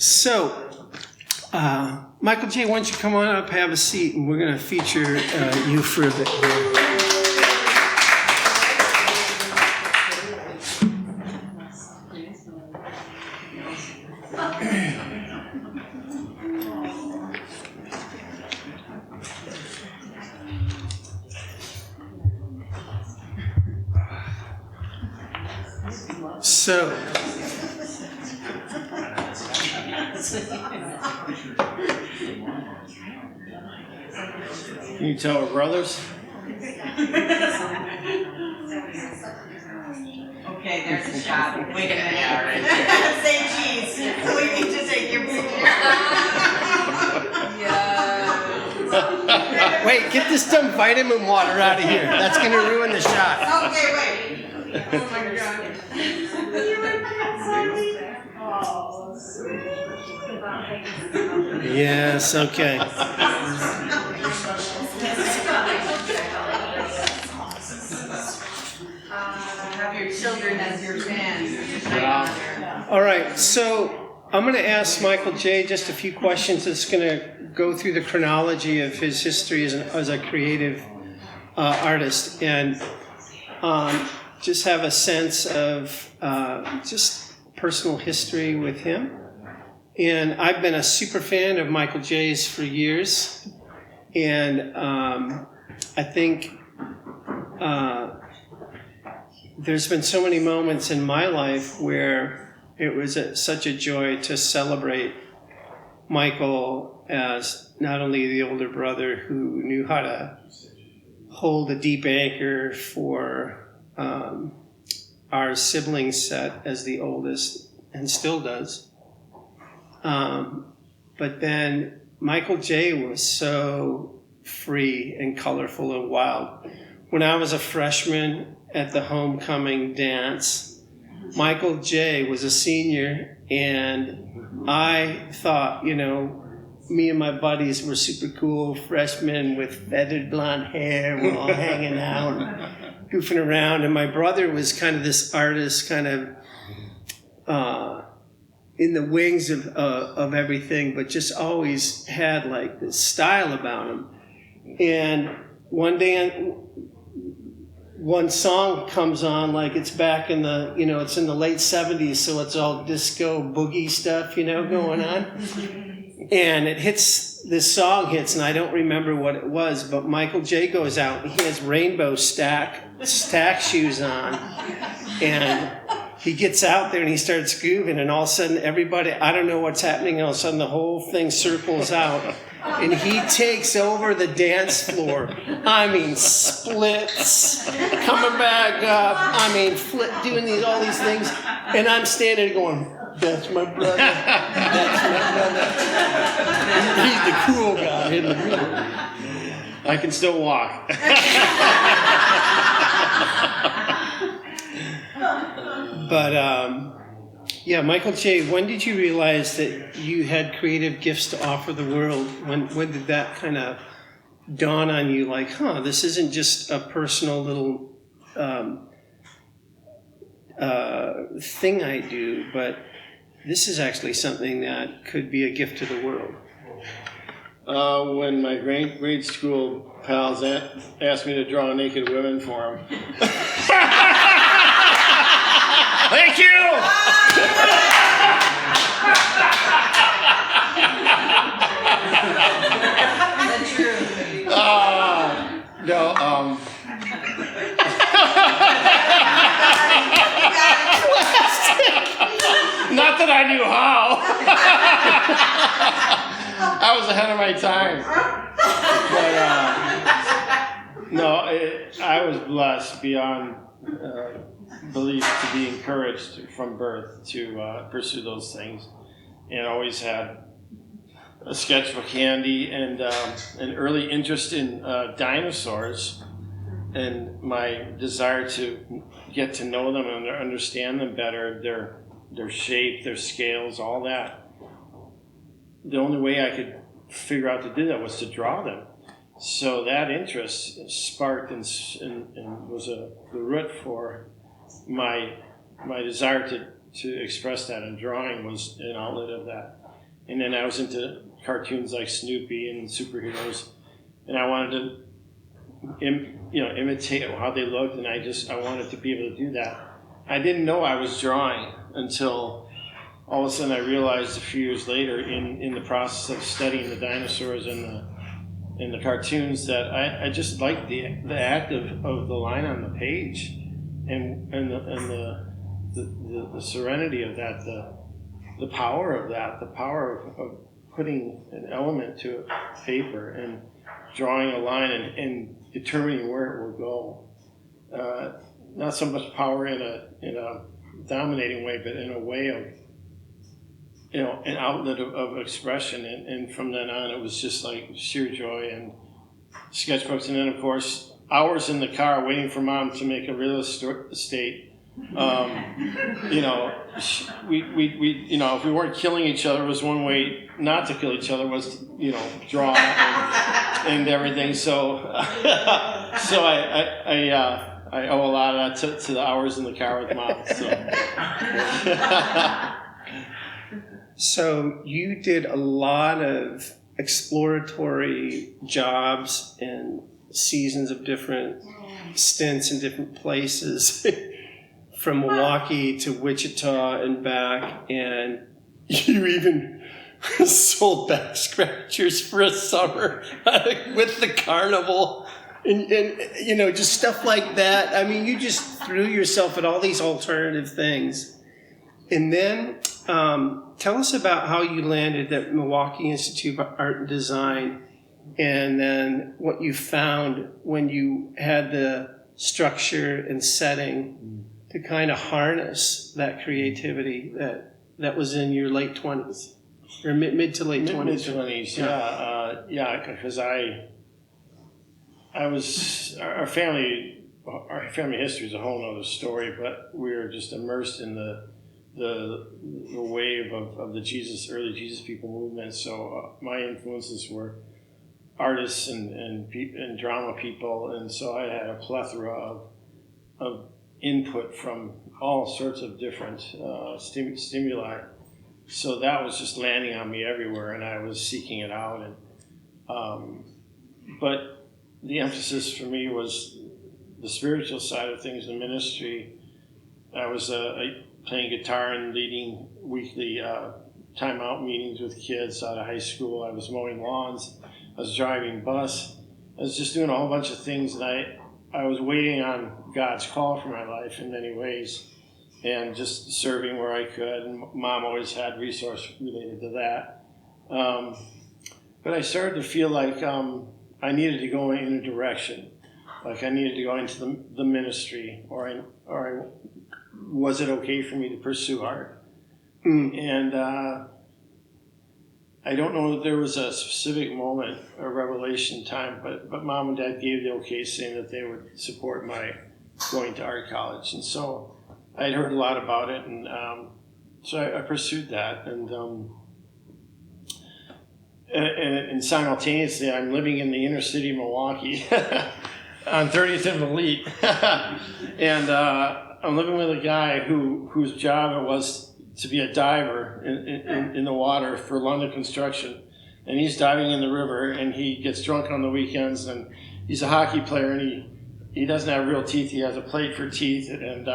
So, Michael J., why don't you come on up, have a seat, and we're going to feature you for a bit here. So, can you tell we're brothers? Okay, there's a shot. Wait a minute. Say cheese. We need to take your picture. Yeah. Wait, get this dumb vitamin water out of here. That's going to ruin the shot. Okay, wait. Oh my God. Yes, okay. Have your children as your fans. All right, so I'm going to ask Michael J. just a few questions that's going to go through the chronology of his history as a creative artist, and just have a sense of just personal history with him. And I've been a super fan of Michael J.'s for years, and I think there's been so many moments in my life where it was such a joy to celebrate Michael as not only the older brother who knew how to hold a deep anchor for our sibling set as the oldest, and still does. But then Michael J. was so free and colorful and wild. When I was a freshman at the homecoming dance, Michael J. was a senior, and I thought, me and my buddies were super cool freshmen with feathered blonde hair. We're all hanging out and goofing around. And my brother was kind of this artist, kind of in the wings of everything, but just always had like this style about him. And one day, one song comes on, like it's back in the, it's in the late 70s, so it's all disco boogie stuff, going on. And this song hits, and I don't remember what it was, but Michael J. goes out, and he has rainbow stack shoes on, and he gets out there and he starts grooving, and all of a sudden everybody, I don't know what's happening, all of a sudden the whole thing circles out, and he takes over the dance floor. I mean, splits, coming back up, doing all these things, and I'm standing there going, that's my brother, that's my brother. He's the cool guy in the middle. I can still walk. But, Michael J., when did you realize that you had creative gifts to offer the world? When did that kind of dawn on you, like, this isn't just a personal little thing I do, but this is actually something that could be a gift to the world? When my grade school pals asked me to draw naked women for them. Thank you! That's true. No, not that I knew how. I was ahead of my time. But, I was blessed beyond belief to be encouraged from birth to pursue those things, and always had a sketchbook handy and an early interest in dinosaurs, and my desire to get to know them and understand them better, their shape, their scales, all that. The only way I could figure out to do that was to draw them. So that interest sparked and was the root for my desire to to express that, and drawing was an outlet of that. And then I was into cartoons like Snoopy and superheroes, and I wanted to imitate how they looked, and I wanted to be able to do that. I didn't know I was drawing until all of a sudden I realized a few years later in the process of studying the dinosaurs and the cartoons that I just liked the act of the line on the page and the serenity of that, the power of that, the power of putting an element to paper and drawing a line and determining where it will go. Not so much power in a dominating way, but in a way of, an outlet of expression. And from then on, it was just like sheer joy and sketchbooks. And then, of course, hours in the car waiting for Mom to make a real estate. If we weren't killing each other, it was one way not to kill each other was to, draw and everything. So, I owe a lot of that to the hours in the car with Mom. So you did a lot of exploratory jobs and seasons of different stints in different places, from Milwaukee to Wichita and back, and you even sold back scratchers for a summer with the carnival. And just stuff like that. I mean, you just threw yourself at all these alternative things. And then tell us about how you landed at Milwaukee Institute of Art and Design, and then what you found when you had the structure and setting to kind of harness that creativity that was in your late 20s, or mid to late 20s. Mid-20s, yeah, because I was, our family history is a whole other story, but we were just immersed in the wave of the early Jesus people movement. So my influences were artists and drama people, and so I had a plethora of input from all sorts of different stimuli. So that was just landing on me everywhere, and I was seeking it out. And but the emphasis for me was the spiritual side of things, the ministry. I was playing guitar and leading weekly time-out meetings with kids out of high school. I was mowing lawns. I was driving bus. I was just doing a whole bunch of things, and I was waiting on God's call for my life in many ways, and just serving where I could. And Mom always had resource related to that. But I started to feel like I needed to go in a direction, like I needed to go into the ministry, or was it okay for me to pursue art? And I don't know that there was a specific moment or revelation time, but Mom and Dad gave the okay, saying that they would support my going to art college. And so I'd heard a lot about it, and so I pursued that. And simultaneously, I'm living in the inner city of Milwaukee on 30th and Elite. And I'm living with a guy whose job it was to be a diver in the water for London Construction. And he's diving in the river, and he gets drunk on the weekends, and he's a hockey player, and he doesn't have real teeth. He has a plate for teeth, and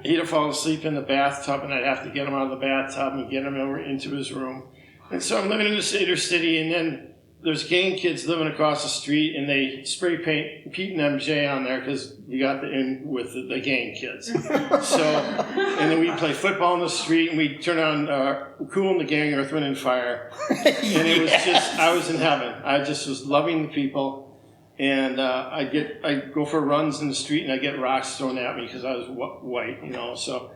he'd fall asleep in the bathtub, and I'd have to get him out of the bathtub and get him over into his room. And so I'm living in this inner city, and then there's gang kids living across the street, and they spray paint Pete and MJ on there because we got in with the gang kids. So, and then we play football in the street, and we turn on Cool in the Gang, Earth, Wind, and Fire. And it was just, I was in heaven. I just was loving the people, and I go for runs in the street, and I get rocks thrown at me because I was white, so.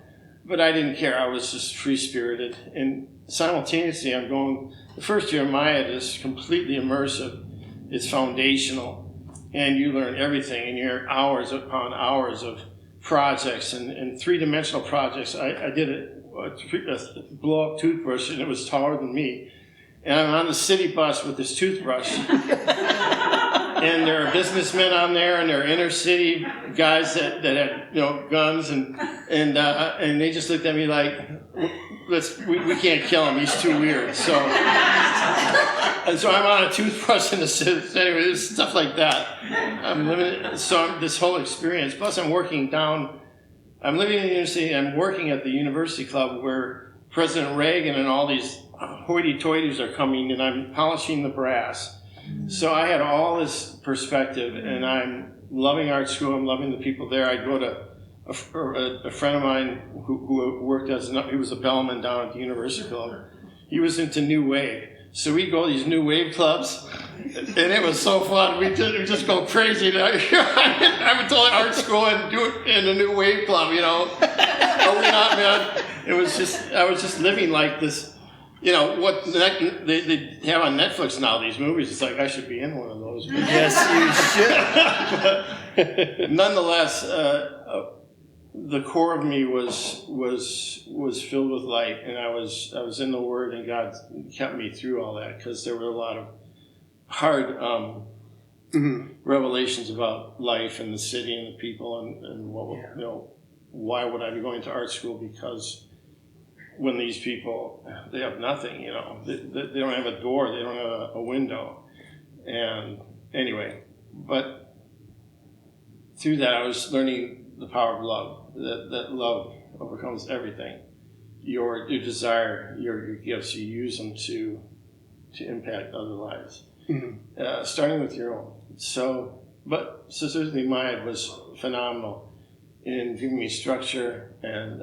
But I didn't care. I was just free-spirited. And simultaneously, I'm going, the first year of Maya is completely immersive. It's foundational. And you learn everything. And you're hours upon hours of projects and three-dimensional projects. I did a blow-up toothbrush, and it was taller than me. And I'm on the city bus with this toothbrush. and there are businessmen on there, and there are inner city guys that had guns, and they just looked at me like, we can't kill him. He's too weird. So I'm on a toothbrush in the city. Anyway, there's stuff like that. This whole experience. Plus, I'm living in the inner city. I'm working at the University Club where President Reagan and all these hoity-toities are coming, and I'm polishing the brass. So I had all this perspective, and I'm loving art school. I'm loving the people there. I'd go to a friend of mine who worked he was a bellman down at the University Club. He was into New Wave. So we'd go to these New Wave clubs, and it was so fun. We'd just go crazy. I would tell art school and do it in a New Wave club, Are we not, man? I was just living like this. What they have on Netflix now, these movies, it's like I should be in one of those. Yes, you should. Nonetheless, the core of me was filled with light, and I was in the Word, and God kept me through all that, because there were a lot of hard revelations about life and the city and the people, and why would I be going to art school? Because when these people, they have nothing, they don't have a door, they don't have a window. And anyway, but through that I was learning the power of love, that love overcomes everything. Your desire, your gifts, you use them to impact other lives, starting with your own. So certainly mine was phenomenal in giving me structure and,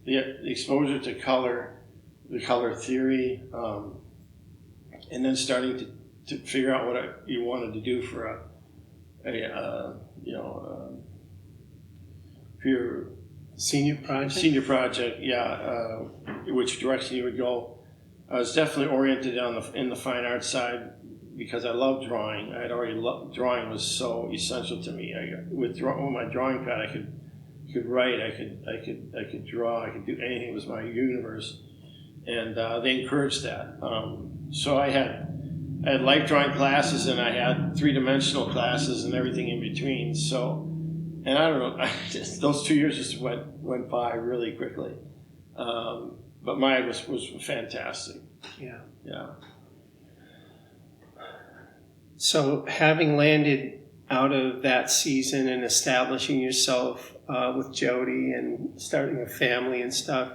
the exposure to color, the color theory, and then starting to figure out what you wanted to do for for your senior project. Which direction you would go. I was definitely oriented in the fine arts side because I love drawing. I had already loved drawing, was so essential to me. With my drawing pad, I could write, I could draw, I could do anything. It was my universe, and they encouraged that. So I had life drawing classes, and I had 3-dimensional classes, and everything in between. So, and I don't know, those 2 years just went by really quickly. But mine was fantastic. Yeah. So having landed out of that season and establishing yourself with Jody and starting a family and stuff,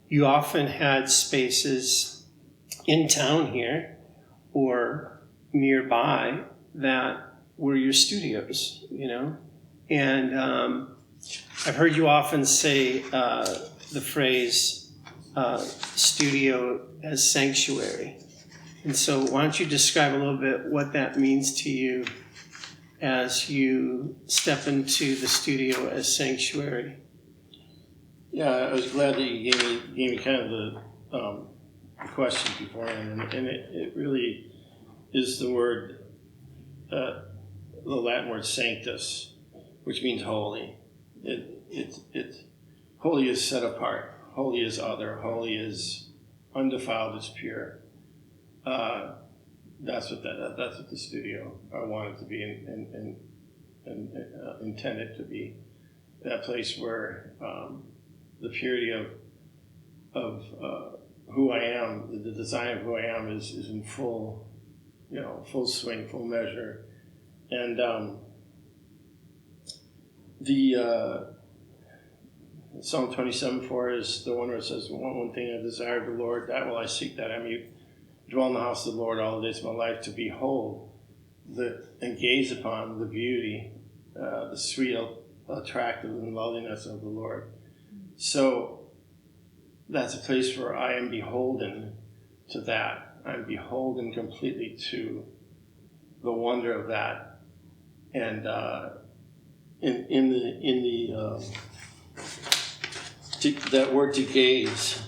you often had spaces in town here or nearby that were your studios, And I've heard you often say the phrase studio as sanctuary. And so why don't you describe a little bit what that means to you as you step into the studio as sanctuary? Yeah, I was glad that you gave me kind of the question beforehand, and it really is the word, the Latin word sanctus, which means holy. It holy is set apart, holy is other, holy is undefiled, is pure. That's what the studio I wanted to be and intended to be. That place where the purity of who I am, the design of who I am is in full swing, full measure. And the Psalm 27:4 is the one where it says, one thing I desire of the Lord, that will I seek, that I may dwell in the house of the Lord all the days of my life, to behold and gaze upon the beauty, the sweet, attractive, and loveliness of the Lord. So that's a place where I am beholden to that. I'm beholden completely to the wonder of that. And that word to gaze,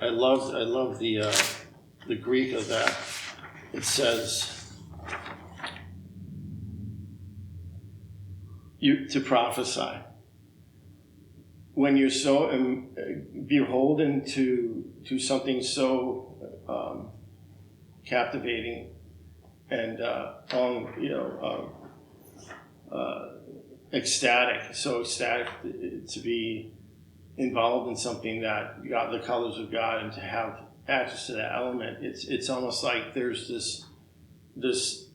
I love the Greek of that. It says to prophesy. When you're so beholden to something so captivating, and ecstatic, so ecstatic to be involved in something that got the colors of God and to have access to that element. It's almost like there's this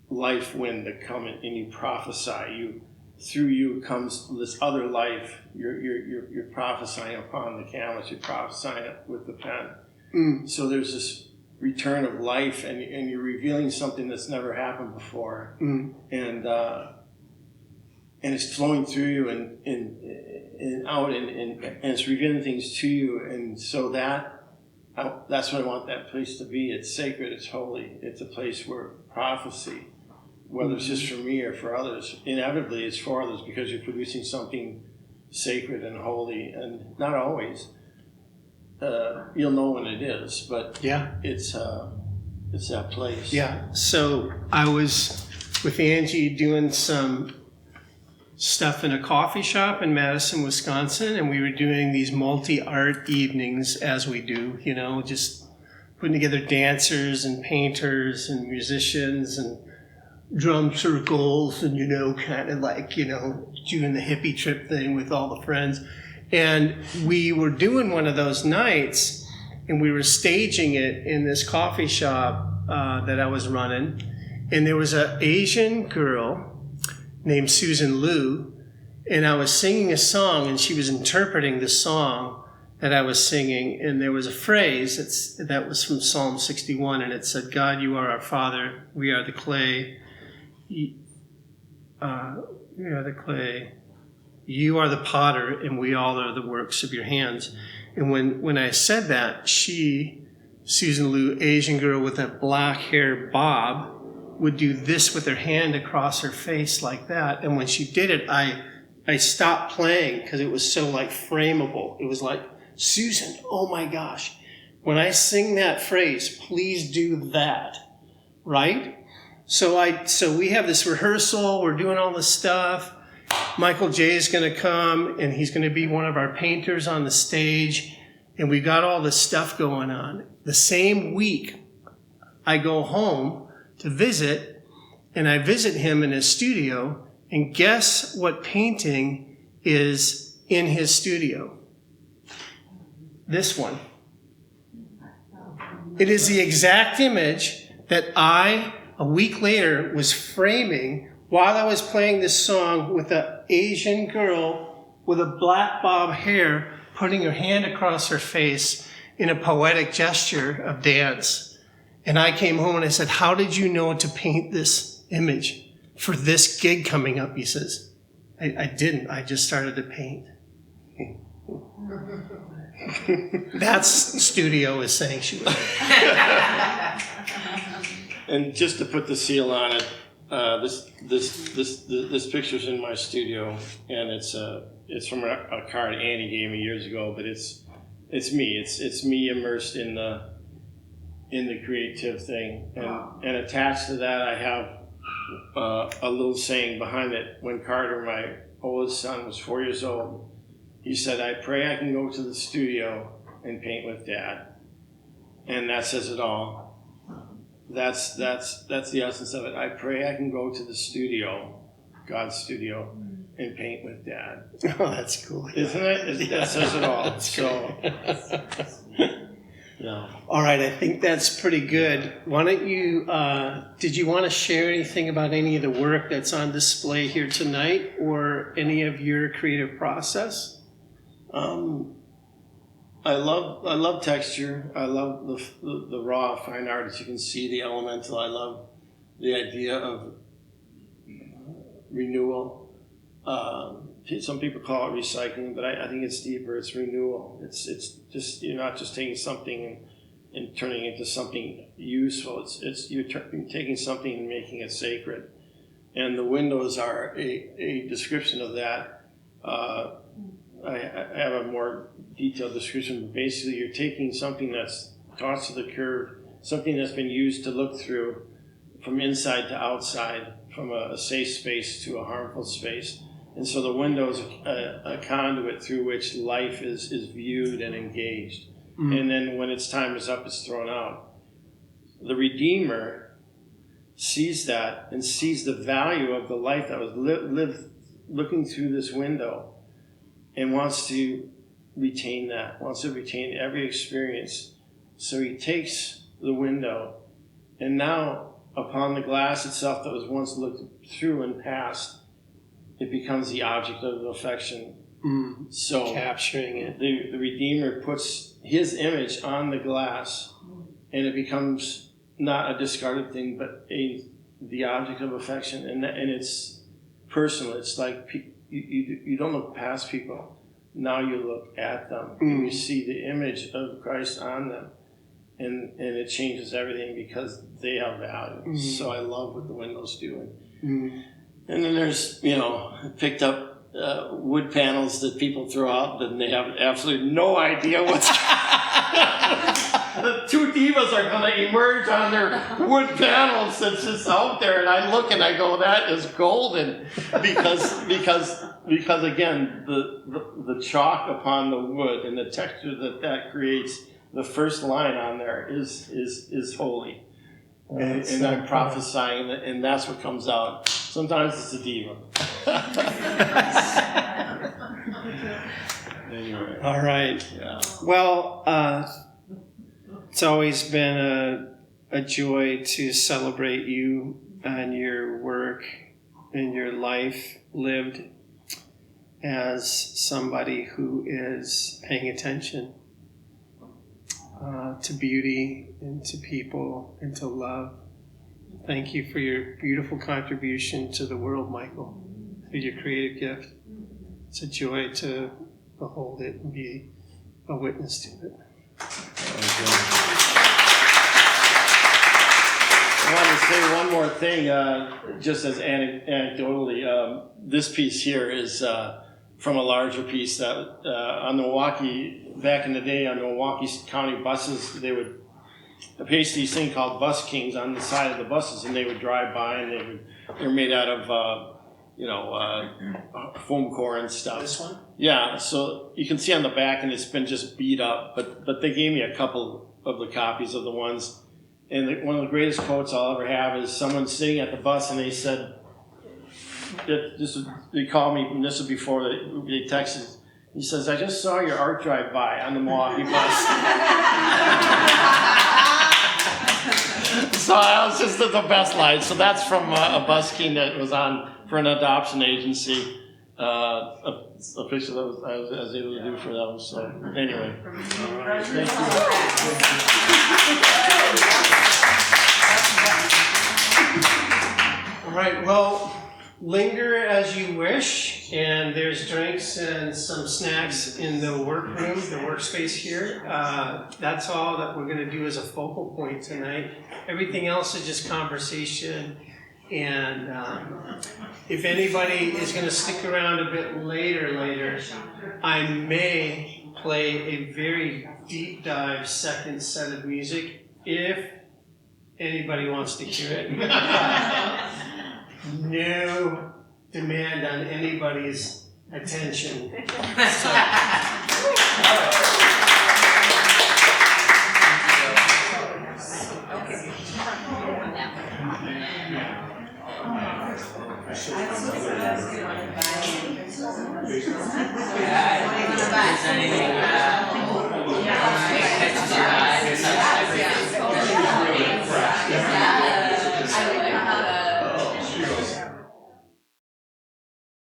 life wind that comes and you prophesy. Through you comes this other life. You're prophesying upon the canvas. You're prophesying with the pen. So there's this return of life, and you're revealing something that's never happened before, and it's flowing through you and out, and it's revealing things to you, and so that's what I want that place to be. It's sacred. It's holy. It's a place where prophecy, whether it's just for me or for others, inevitably it's for others because you're producing something sacred and holy, and not always. You'll know when it is, but it's that place. Yeah. So I was with Angie doing some stuff in a coffee shop in Madison, Wisconsin, and we were doing these multi-art evenings as we do, just putting together dancers and painters and musicians and drum circles and, kind of like, doing the hippie trip thing with all the friends. And we were doing one of those nights, and we were staging it in this coffee shop that I was running. And there was an Asian girl named Susan Liu, and I was singing a song, and she was interpreting the song that I was singing. And there was a phrase that was from Psalm 61, and it said, "God, you are our Father, we are the clay. We are the clay. You are the potter, and we all are the works of your hands." And when I said that, Susan Liu, Asian girl with a black hair bob, would do this with her hand across her face like that. And when she did it, I stopped playing because it was so like frameable. It was like, "Susan, oh my gosh, when I sing that phrase, please do that," right? So we have this rehearsal. We're doing all this stuff. Michael J is going to come, and he's going to be one of our painters on the stage. And we got all this stuff going on. The same week, I go home to visit, and I visit him in his studio. And guess what painting is in his studio? This one. It is the exact image that I, a week later, was framing while I was playing this song with an Asian girl with a black bob hair putting her hand across her face in a poetic gesture of dance. And I came home and I said, "How did you know to paint this image for this gig coming up?" He says, I didn't. I just started to paint. That's studio is sanctuary. And just to put the seal on it, this picture's in my studio, and it's from a card Annie gave me years ago. But it's me. It's me immersed in the creative thing, and attached to that, I have a little saying behind it. When Carter, my oldest son, was 4 years old, he said, "I pray I can go to the studio and paint with Dad," and that says it all. That's the essence of it. I pray I can go to the studio, God's studio, and paint with Dad. Oh, that's cool. Isn't it? That says it all. So, yeah. All right, I think that's pretty good. Why don't you, did you want to share anything about any of the work that's on display here tonight, or any of your creative process? I love texture. I love the raw fine art, as you can see, the elemental. I love the idea of renewal. Some people call it recycling, but I think it's deeper. It's renewal. It's just, you're not just taking something and turning it into something useful. You're taking something and making it sacred. And the windows are a description of that. I have a more detailed description, but basically you're taking something that's tossed to the curb, something that's been used to look through from inside to outside, from a safe space to a harmful space. And so the window is a conduit through which life is viewed and engaged. Mm-hmm. And then when its time is up, it's thrown out. the Redeemer sees that and sees the value of the life that was lived looking through this window, and wants to retain that, wants to retain every experience. So he takes the window, and now upon the glass itself that was once looked through and past, it becomes the object of affection. So capturing it. The Redeemer puts his image on the glass, and it becomes not a discarded thing, but the object of affection, and it's personal. It's like you don't look past people. Now you look at them, and you see the image of Christ on them, and it changes everything because they have value. So I love what the windows do. And then there's, picked up wood panels that people throw out, and they have absolutely no idea what's the two divas are going to emerge on their wood panels that's just out there, and I look and I go, that is golden, because again, the chalk upon the wood and the texture that creates, the first line on there is holy. And I'm prophesying, and that's what comes out. Sometimes it's a diva. Anyway. All right. Yeah. Well, it's always been a joy to celebrate you and your work and your life lived as somebody who is paying attention to beauty and to people and to love. Thank you for your beautiful contribution to the world, Mykul, for your creative gift. It's a joy to behold it and be a witness to it. I wanted to say one more thing, just as anecdotally. This piece here is from a larger piece that on the Milwaukee, back in the day, on the Milwaukee County buses, they would paste these things called bus kings on the side of the buses, and they would drive by, and they're made out of foam core and stuff. This one? Yeah, so you can see on the back, and it's been just beat up, but they gave me a couple of the copies of the ones, and one of the greatest quotes I'll ever have is someone sitting at the bus, and they said, they called me, and this was before they texted. He says, I just saw your art drive by on the Milwaukee bus. So that was just the best line. So that's from a busking that was on for an adoption agency. A picture that I was able to do for them. So anyway. Thank All right, well, linger as you wish, and there's drinks and some snacks in the workroom, the workspace here. That's all that we're going to do as a focal point tonight. Everything else is just conversation, and if anybody is going to stick around a bit later, I may play a very deep dive second set of music if anybody wants to hear it. No demand on anybody's attention. So. Yeah.